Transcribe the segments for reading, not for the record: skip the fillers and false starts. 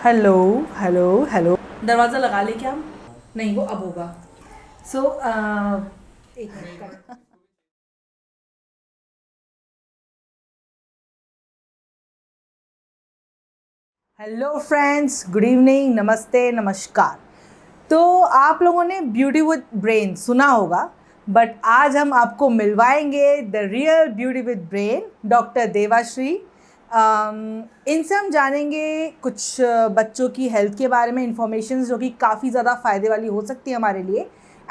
Hello hello hello. दरवाज़ा लगा ले क्या हम? नहीं, वो अब होगा। सो एक मिनट का। हेलो फ्रेंड्स, गुड इवनिंग, नमस्ते, नमस्कार। तो आप लोगों ने ब्यूटी विद ब्रेन सुना होगा, बट आज हम आपको मिलवाएंगे the real beauty with brain, doctor Devashri. इनसे हम जानेंगे कुछ बच्चों की हेल्थ के बारे में इंफॉर्मेशन जो कि काफ़ी ज़्यादा फ़ायदे वाली हो सकती है हमारे लिए,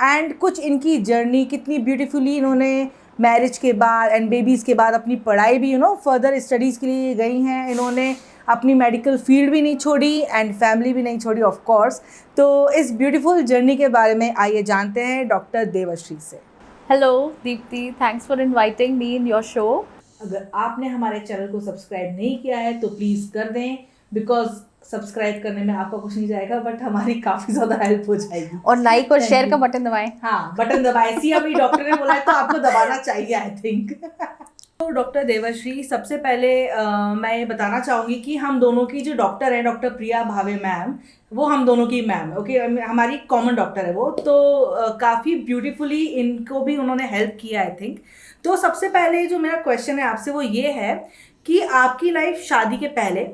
एंड कुछ इनकी जर्नी कितनी ब्यूटीफुली इन्होंने मैरिज के बाद एंड बेबीज़ के बाद अपनी पढ़ाई भी फर्दर स्टडीज़ के लिए गई हैं इन्होंने। अपनी मेडिकल फील्ड भी नहीं छोड़ी एंड फैमिली भी नहीं छोड़ी ऑफ कोर्स। तो इस ब्यूटीफुल जर्नी के बारे में आइए जानते हैं डॉक्टर देवश्री से। Hello, Deepti. Thanks for inviting me in your show. अगर आपने हमारे चैनल को सब्सक्राइब नहीं किया है तो प्लीज़ कर दें, बिकॉज सब्सक्राइब करने में आपका कुछ नहीं जाएगा बट हमारी काफ़ी ज़्यादा हेल्प हो जाएगी। और लाइक और शेयर का बटन दबाएं। हाँ, बटन दबाएं। सी अभी डॉक्टर ने बोला है तो आपको दबाना चाहिए, आई थिंक। तो डॉक्टर देवश्री, सबसे पहले मैं ये बताना चाहूँगी कि हम दोनों की जो डॉक्टर है, डॉक्टर प्रिया भावे मैम, वो हम दोनों की मैम, ओके, हमारी कॉमन डॉक्टर है वो। तो काफ़ी ब्यूटीफुली इनको भी उन्होंने हेल्प किया, आई थिंक। तो सबसे पहले जो मेरा क्वेश्चन है आपसे वो ये है कि आपकी लाइफ शादी के पहले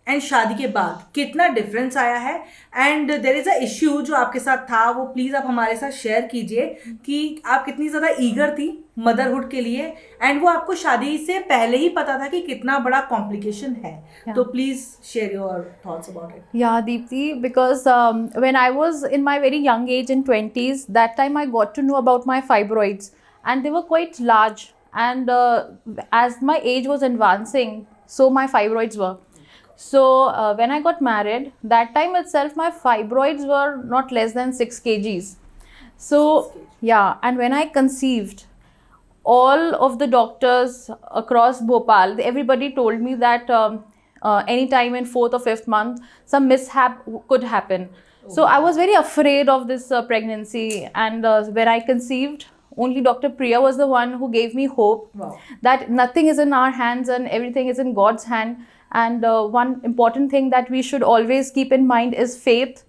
एंड शादी के बाद कितना डिफरेंस आया है, and there is a issue जो आपके साथ था, वो प्लीज़ आप हमारे साथ शेयर कीजिए कि आप कितनी ज़्यादा ईगर थी मदरहुड के लिए, एंड वो आपको शादी से पहले ही पता था कि कितना बड़ा कॉम्प्लिकेशन है। तो please share your thoughts about it. Yeah, Deepti, because when I was in my very young age in 20s, that time I got to know about my fibroids and they were quite large. And as my age was advancing, so my fibroids were. So when I got married, that time itself my fibroids were not less than 6 kgs. So yeah, and when I conceived, all of the doctors across Bhopal, everybody told me that anytime in fourth or fifth month, some mishap could happen. So I was very afraid of this pregnancy, and when I conceived, only Dr. Priya was the one who gave me hope. Wow. That nothing is in our hands and everything is in God's hand. And one important thing that we should always keep in mind is faith,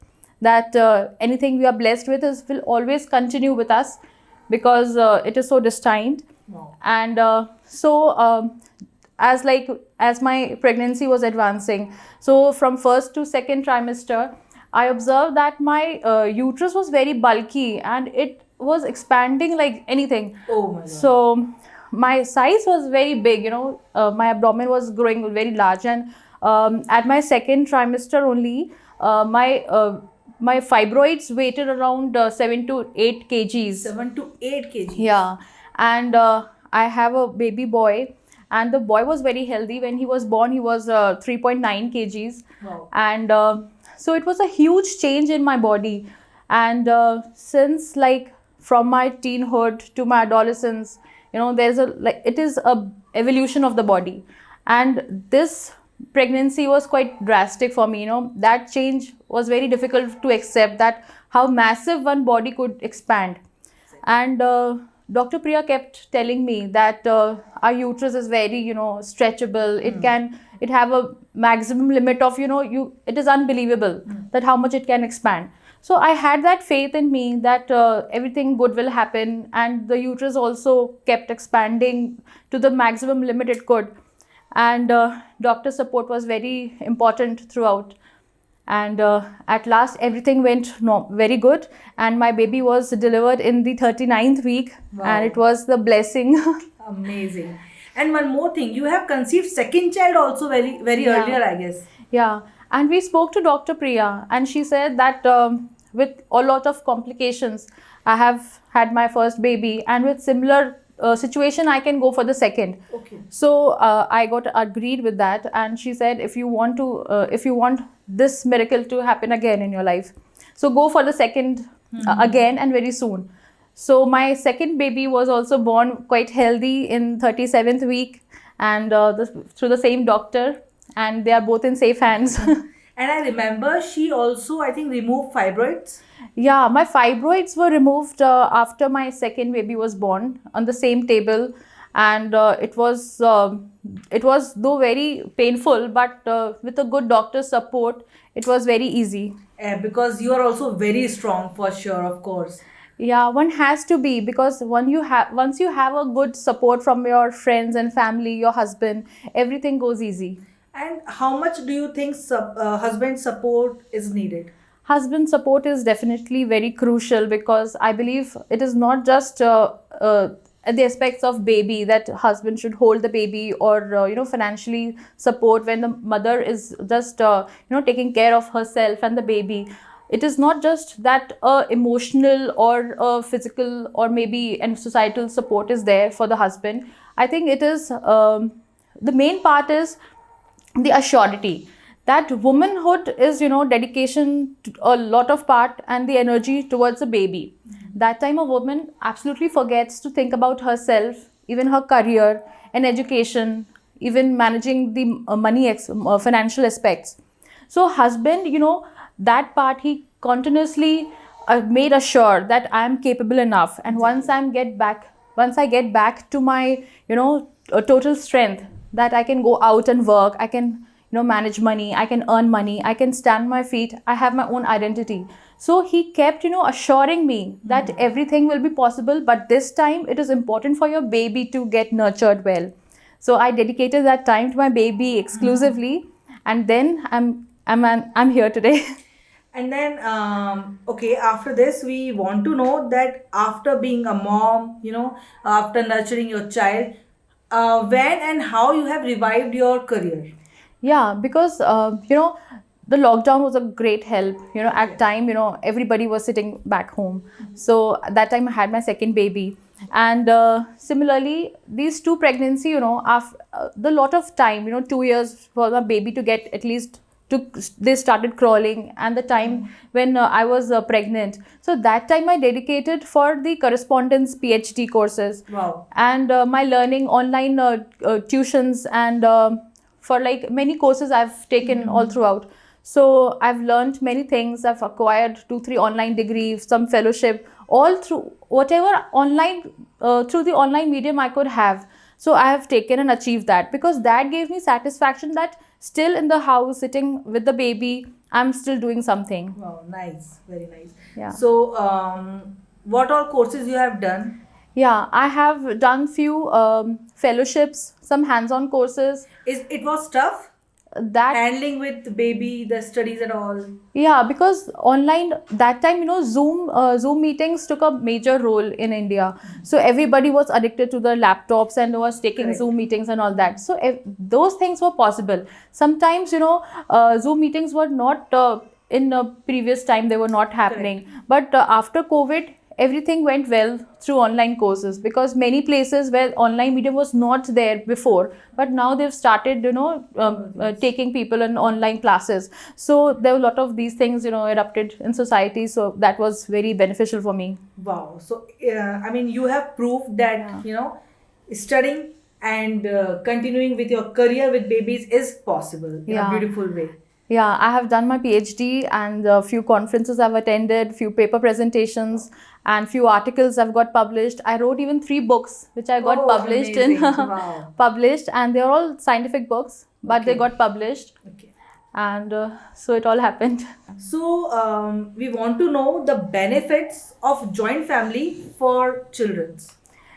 that anything we are blessed with will always continue with us, because it is so destined. Wow. And as my pregnancy was advancing, so from first to second trimester, I observed that my uterus was very bulky and it was expanding like anything. Oh my God. So my size was very big, my abdomen was growing very large, and at my second trimester only, my fibroids weighted around 7 to 8 kgs. 7 to 8 kg. Yeah, and I have a baby boy, and the boy was very healthy. When he was born, he was 3.9 kgs. Wow. And so it was a huge change in my body. And since like from my teenhood to my adolescence, there's it is a evolution of the body, and this pregnancy was quite drastic for me. That change was very difficult to accept, that how massive one body could expand. And Dr. Priya kept telling me that our uterus is very stretchable. It have a maximum limit of it is unbelievable that how much it can expand. So I had that faith in me that everything good will happen, and the uterus also kept expanding to the maximum limit it could. And doctor support was very important throughout. And at last everything went very good, and my baby was delivered in the 39th week. Wow. And it was the blessing. Amazing. And one more thing, you have conceived second child also very Yeah. earlier, I guess. Yeah, and we spoke to Dr. Priya, and she said that with a lot of complications, I have had my first baby, and with similar situation, I can go for the second. Okay. So I got agreed with that, and she said, if you want this miracle to happen again in your life, so go for the second again, and very soon. So my second baby was also born quite healthy in 37th week, and through the same doctor, and they are both in safe hands. And I remember she also, I think, removed fibroids. Yeah, my fibroids were removed after my second baby was born on the same table. and it was though very painful, but with a good doctor's support, it was very easy. Because you are also very strong, for sure, of course. Yeah, one has to be, because once you have a good support from your friends and family, your husband, everything goes easy. And how much do you think husband support is needed? Husband support is definitely very crucial, because I believe it is not just at the aspects of baby that husband should hold the baby, or financially support when the mother is just taking care of herself and the baby. It is not just that emotional or physical or maybe and societal support is there for the husband. I think it is the main part is the assurity that womanhood is dedication to a lot of part and the energy towards a baby. That time a woman absolutely forgets to think about herself, even her career and education, even managing the financial aspects. So husband, that part he continuously made assure that I am capable enough, and once I get back to my total strength, that I can go out and work, I can manage money, I can earn money, I can stand my feet, I have my own identity. So he kept assuring me that everything will be possible, but this time it is important for your baby to get nurtured well. So I dedicated that time to my baby exclusively, and then I'm here today. And then, okay, after this, we want to know that after being a mom, after nurturing your child, when and how you have revived your career. Yeah, because the lockdown was a great help. At time, everybody was sitting back home. So at that time I had my second baby, and similarly these two pregnancy, after the lot of time, 2 years for my baby to get at least they started crawling, and the time when I was pregnant. So that time I dedicated for the correspondence PhD courses. Wow. And my learning online tuitions, and for like many courses I've taken all throughout. So I've learned many things. I've acquired 2-3 online degrees, some fellowship, all through whatever online through the online medium I could have. So I have taken and achieved that, because that gave me satisfaction that still in the house sitting with the baby, I'm still doing something. Wow, nice, very nice. Yeah. So, what all courses you have done? Yeah, I have done few fellowships, some hands-on courses. It was tough That handling with the baby, the studies and all. Yeah, because online that time, Zoom meetings took a major role in India. So everybody was addicted to their laptops and was taking Correct. Zoom meetings and all that. So those things were possible. Sometimes, Zoom meetings were not in a previous time, they were not happening. But after COVID, everything went well through online courses, because many places where online medium was not there before, but now they've started taking people in online classes. So there were a lot of these things erupted in society, so that was very beneficial for me. Wow. So, I mean, you have proved that, studying and continuing with your career with babies is possible in a beautiful way. Yeah, I have done my PhD, and a few conferences I've attended, few paper presentations, and few articles I've got published. I wrote even 3 books which I got published amazing. in Wow. published, and they're all scientific books, but they Okay. got published, Okay. and so it all happened. So, we want to know the benefits of joint family for children,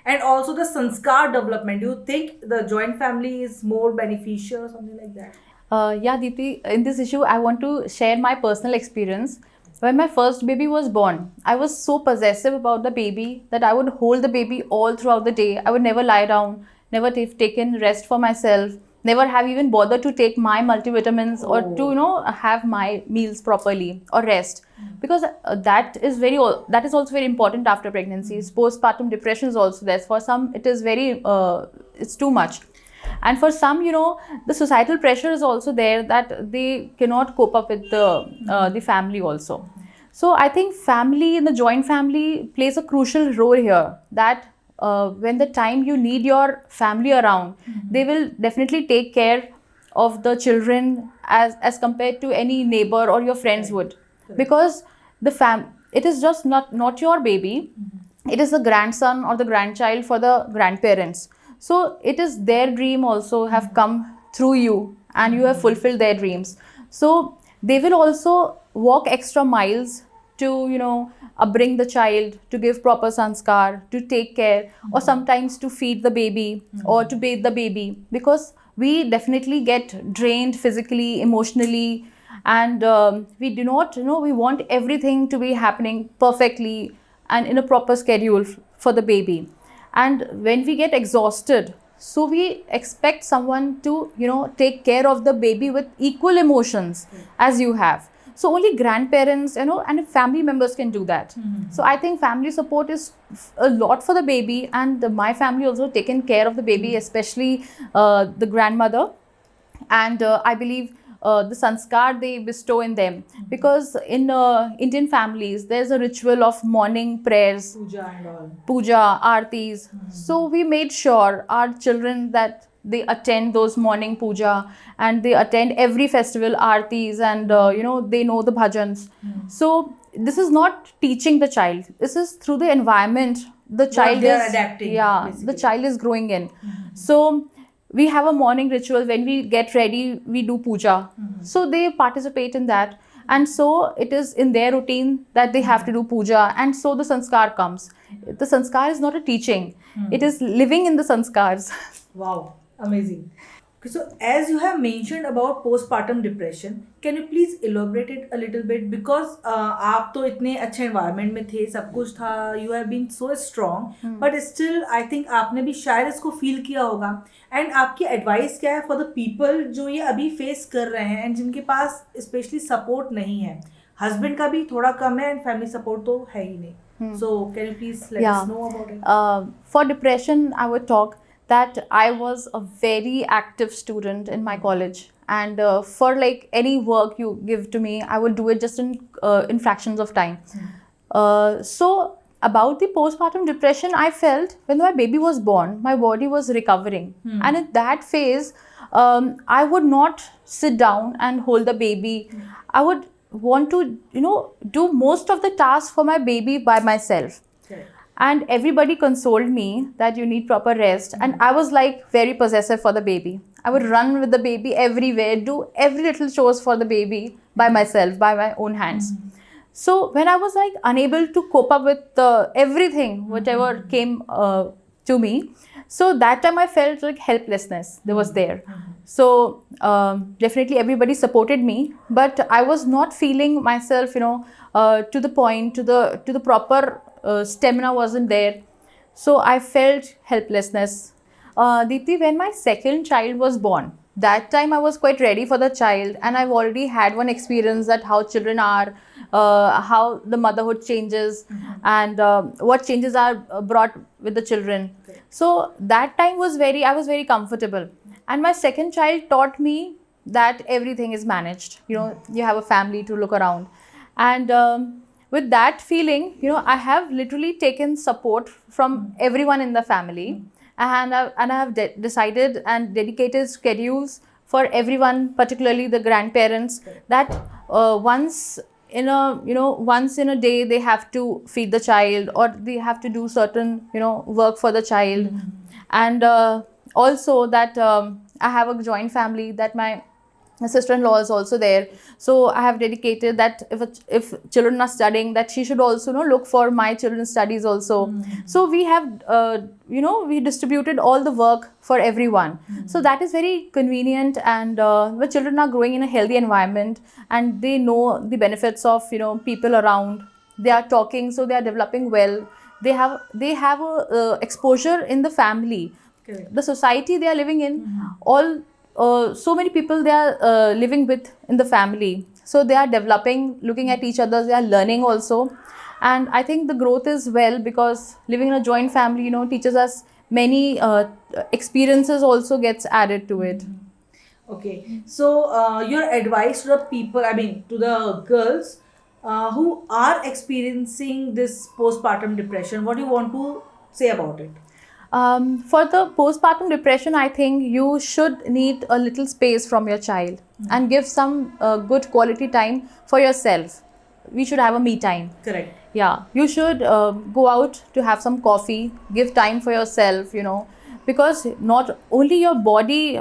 and also the sanskar development. Do you think the joint family is more beneficial or something like that? Yeah, Deepti, in this issue, I want to share my personal experience. When my first baby was born, I was so possessive about the baby that I would hold the baby all throughout the day. I would never lie down, never taken rest for myself, never have even bothered to take my multivitamins or to have my meals properly or rest, because that is also very important after pregnancy. Postpartum depression is also there. For some, it is very it's too much. And for some, the societal pressure is also there, that they cannot cope up with the family also. So I think family, in the joint family, plays a crucial role here, that when the time you need your family around, they will definitely take care of the children as compared to any neighbor or your friends would. Because it is just not your baby, it is the grandson or the grandchild for the grandparents. So it is their dream also have come through you, and you have fulfilled their dreams. So they will also walk extra miles to, bring the child, to give proper sanskar, to take care, or sometimes to feed the baby or to bathe the baby, because we definitely get drained physically, emotionally, and we do not, we want everything to be happening perfectly and in a proper schedule for the baby. And when we get exhausted, so we expect someone to, take care of the baby with equal emotions as you have. So only grandparents, and family members can do that. So I think family support is a lot for the baby, and my family also taken care of the baby, especially the grandmother. And I believe the sanskar they bestow in them, because in Indian families there's a ritual of morning prayers, Puja and all. puja, aartis. So we made sure our children that they attend those morning puja, and they attend every festival aartis, and they know the bhajans. So this is not teaching the child. This is through the environment the child they are is adapting, yeah, basically. the child is growing in. So we have a morning ritual. When we get ready, we do puja. So they participate in that, and so it is in their routine that they have to do puja, and so the sanskar comes. The sanskar is not a teaching, it is living in the sanskars. Wow, amazing. Okay, so as you have mentioned about postpartum depression, can you please elaborate it a little bit? Because आप तो इतने अच्छे environment में थे, सब कुछ था, you have been so strong, but still I think आपने भी शायद इसको feel किया होगा. And आपकी advice क्या है for the people जो ये अभी face कर रहे हैं and जिनके पास especially support नहीं है? Husband का भी थोड़ा कम है and family support तो है ही नहीं. So can you please let us know about it? For depression, I would talk that I was a very active student in my college, and for like any work you give to me, I would do it just in fractions of time. So about the postpartum depression, I felt when my baby was born, my body was recovering, and in that phase, I would not sit down and hold the baby. I would want to, do most of the tasks for my baby by myself. Okay. And everybody consoled me that you need proper rest. And I was like very possessive for the baby. I would run with the baby everywhere, do every little chores for the baby by myself, by my own hands. So when I was like unable to cope up with everything, whatever came to me, so that time I felt like helplessness there was there. So definitely everybody supported me, but I was not feeling myself, to the point, to the proper stamina wasn't there. So I felt helplessness. Deepti, when my second child was born, that time I was quite ready for the child, and I've already had one experience that how children are, how the motherhood changes, and what changes are brought with the children. So that time I was very comfortable. And my second child taught me that everything is managed. You have a family to look around. And with that feeling, I have literally taken support from everyone in the family, and I have decided and dedicated schedules for everyone, particularly the grandparents, that once in a day they have to feed the child, or they have to do certain work for the child. And also that I have a joint family, that my sister-in-law is also there. So I have dedicated that if children are studying, that she should also look for my children's studies also. So we have we distributed all the work for everyone. So that is very convenient, and the children are growing in a healthy environment, and they know the benefits of people around. They are talking, so they are developing well. They have a exposure in the family. Correct. The society they are living in, all so many people they are living with in the family. So they are developing, looking at each other, they are learning also. And I think the growth is well, because living in a joint family, teaches us many experiences also gets added to it. Okay, so your advice to the people, to the girls who are experiencing this postpartum depression, what do you want to say about it? For the postpartum depression, I think you should need a little space from your child and give some good quality time for yourself. We should have a me time. Correct. Yeah, you should go out to have some coffee, give time for yourself, because not only your body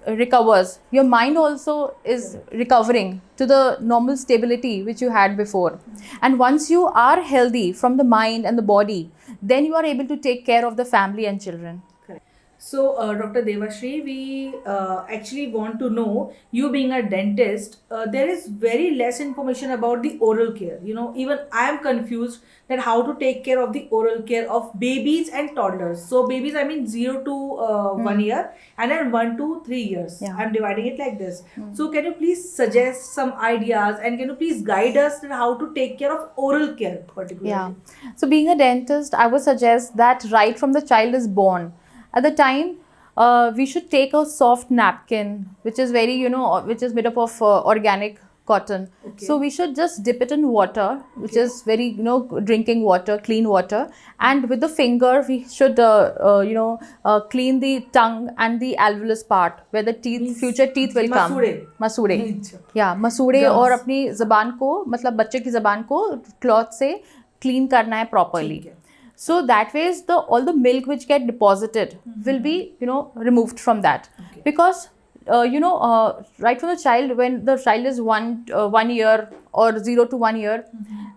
recovers, your mind also is recovering to the normal stability which you had before. And once you are healthy from the mind and the body, then you are able to take care of the family and children. So, Dr. Devashree, we actually want to know, you being a dentist, there is very less information about the oral care. You know, even I am confused that how to take care of the oral care of babies and toddlers. So, babies, I mean 0 to 1 year, and then 1 to 3 years. Yeah. I'm dividing it like this. So, can you please suggest some ideas, and can you please guide us that how to take care of oral care particularly? Yeah. So being a dentist, I would suggest that right from the child is born, at the time, we should take a soft napkin, which is very, which is made up of organic cotton. Okay. So we should just dip it in water, which is very, drinking water, clean water. And with the finger, we should, clean the tongue and the alveolus part, where the teeth, future teeth will come. मसूड़े. Yeah, मसूड़े और अपनी ज़बान को, मतलब बच्चे की ज़बान को cloth से clean करना है properly. So that way, all the milk which get deposited will be, removed from that. Okay. Because, right from the child, when the child is 1 year or 0 to 1 year,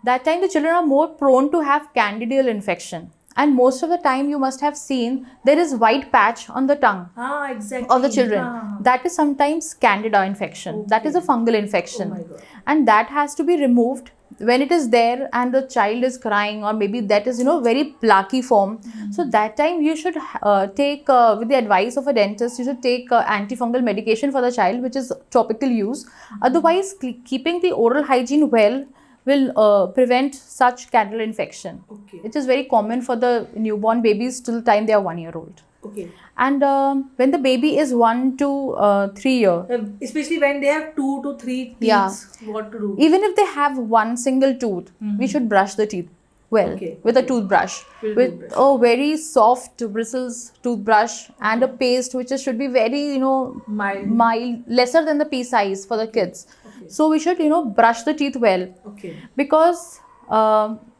that time the children are more prone to have candidal infection. And most of the time, you must have seen there is white patch on the tongue Exactly. of the children. That is sometimes candida infection. Okay. That is a fungal infection. Oh my God. And that has to be removed when it is there and the child is crying, or maybe that is, very plaquey form. So that time you should take, with the advice of a dentist, you should take antifungal medication for the child, which is topical use. Otherwise, keeping the oral hygiene well will prevent such candidal infection. Okay. It is very common for the newborn babies till the time they are 1 year old. Okay. And when the baby is 1 to 3 year, Especially when they have 2 to 3 teeth, Yeah. what to do? even if they have one single tooth, we should brush the teeth well with a toothbrush, with a very soft bristles toothbrush and a paste which should be very, mild, lesser than the pea size for the kids. Okay. So we should, brush the teeth well, Okay. because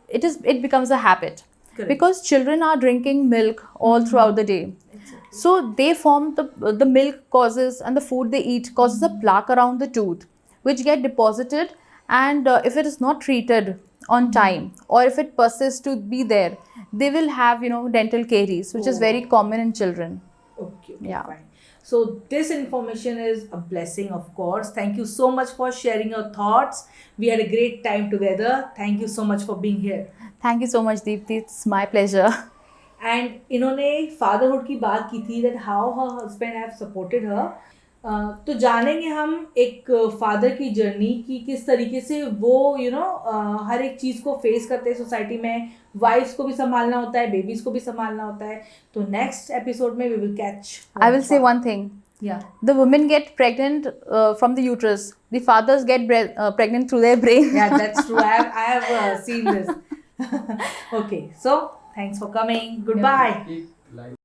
it becomes a habit. Correct. Because children are drinking milk all throughout the day. Exactly. So they form the milk causes, and the food they eat causes a plaque around the tooth, which get deposited, and if it is not treated on time, or if it persists to be there, they will have, dental caries, which is very common in children. Okay. Yeah. Fine. So this information is a blessing, of course. Thank you so much for sharing your thoughts. We had a great time together. Thank you so much for being here. Thank you so much, Deepti. It's my pleasure. And इन्होंने fatherhood की बात की थी, that how her husband have supported her. तो जानेंगे हम एक father की जर्नी की किस तरीके से वो हर एक चीज़ को फेस करते हैं सोसाइटी में. वाइफ्स को भी संभालना होता है, बेबीज को भी संभालना होता है. तो नेक्स्ट एपिसोड में we will catch. I will say one thing. Yeah. The women get pregnant from the uterus. The fathers get pregnant through their brain. Yeah, that's true. I have seen this. Okay, so thanks for coming. Goodbye. Keep life